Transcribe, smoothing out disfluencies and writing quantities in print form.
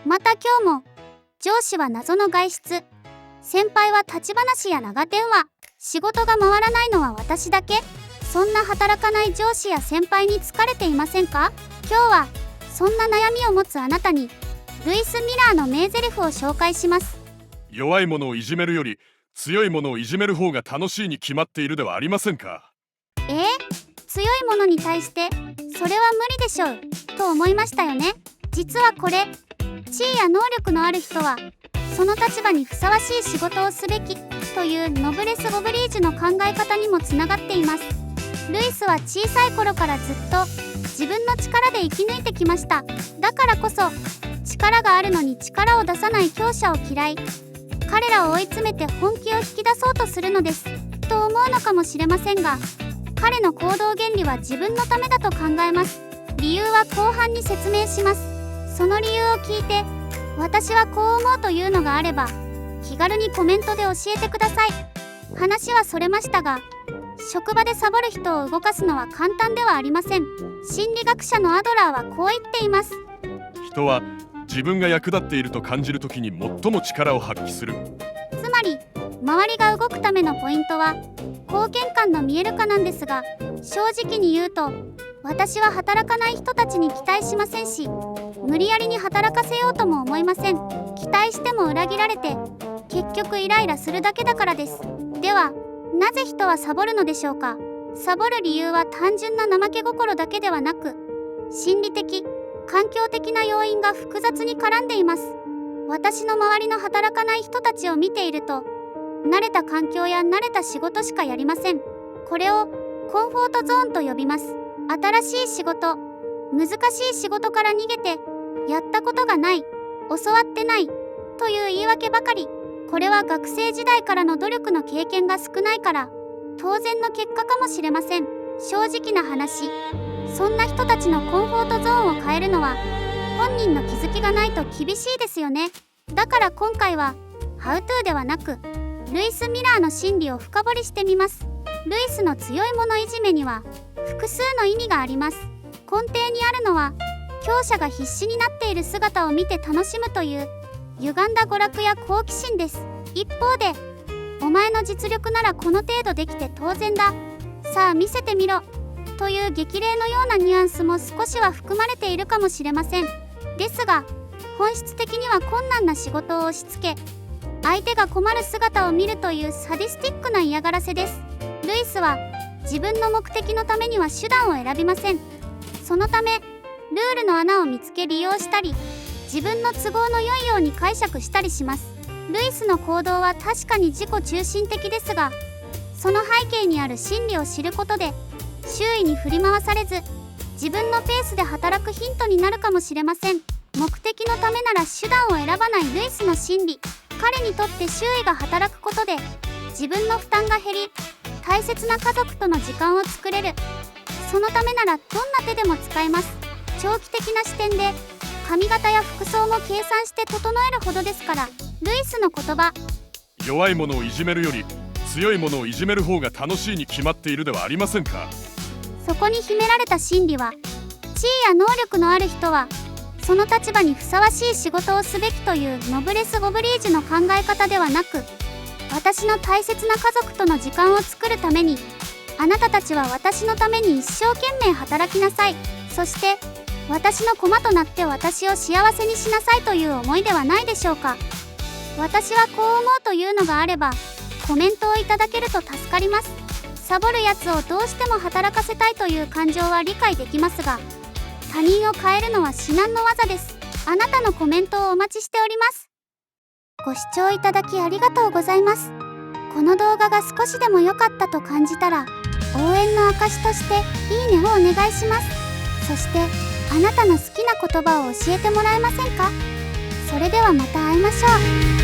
また今日も上司は謎の外出、先輩は立ち話や長電話、仕事が回らないのは私だけ。そんな働かない上司や先輩に疲れていませんか？今日はそんな悩みを持つあなたにルイス・ミラーの名台詞を紹介します。弱い者をいじめるより強い者をいじめる方が楽しいに決まっているではありませんか。強い者に対してそれは無理でしょうと思いましたよね。実はこれ、地位や能力のある人はその立場にふさわしい仕事をすべきというノブレス・オブリージュの考え方にもつながっています。ルイスは小さい頃からずっと自分の力で生き抜いてきました。だからこそ力があるのに力を出さない強者を嫌い、彼らを追い詰めて本気を引き出そうとするのですと思うのかもしれませんが、彼の行動原理は自分のためだと考えます。理由は後半に説明します。その理由を聞いて私はこう思うというのがあれば気軽にコメントで教えてください。話はそれましたが、職場でサボる人を動かすのは簡単ではありません。心理学者のアドラーはこう言っています。人は自分が役立っていると感じるときに最も力を発揮する。つまり周りが動くためのポイントは貢献感の見える化なんですが、正直に言うと私は働かない人たちに期待しませんし、無理やりに働かせようとも思いません。期待しても裏切られて結局イライラするだけだからです。ではなぜ人はサボるのでしょうか。サボる理由は単純な怠け心だけではなく、心理的、環境的な要因が複雑に絡んでいます。私の周りの働かない人たちを見ていると、慣れた環境や慣れた仕事しかやりません。これをコンフォートゾーンと呼びます。新しい仕事、難しい仕事から逃げて、やったことがない、教わってないという言い訳ばかり。これは学生時代からの努力の経験が少ないから当然の結果かもしれません。正直な話、そんな人たちのコンフォートゾーンを変えるのは本人の気づきがないと厳しいですよね。だから今回は How to ではなくルイス・ミラーの心理を深掘りしてみます。ルイスの強い者いじめには複数の意味があります。根底にあるのは強者が必死になっている姿を見て楽しむという歪んだ娯楽や好奇心です。一方で、お前の実力ならこの程度できて当然だ、さあ見せてみろという激励のようなニュアンスも少しは含まれているかもしれません。ですが本質的には困難な仕事を押し付け、相手が困る姿を見るというサディスティックな嫌がらせです。ルイスは自分の目的のためには手段を選びません。そのためルールの穴を見つけ利用したり、自分の都合の良いように解釈したりします。ルイスの行動は確かに自己中心的ですが、その背景にある心理を知ることで周囲に振り回されず自分のペースで働くヒントになるかもしれません。目的のためなら手段を選ばないルイスの心理、彼にとって周囲が働くことで自分の負担が減り、大切な家族との時間を作れる。そのためならどんな手でも使えます。長期的な視点で髪型や服装も計算して整えるほどですから。ルイスの言葉、弱い者をいじめるより強い者をいじめる方が楽しいに決まっているではありませんか。そこに秘められた心理は、地位や能力のある人はその立場にふさわしい仕事をすべきというノブレス・オブリージュの考え方ではなく、私の大切な家族との時間を作るためにあなたたちは私のために一生懸命働きなさい、そして私の駒となって私を幸せにしなさいという思いではないでしょうか。私はこう思うというのがあればコメントをいただけると助かります。サボるやつをどうしても働かせたいという感情は理解できますが、他人を変えるのは至難の業です。あなたのコメントをお待ちしております。ご視聴いただきありがとうございます。この動画が少しでも良かったと感じたら応援の証としていいねをお願いします。そしてあなたの好きな言葉を教えてもらえませんか？それではまた会いましょう。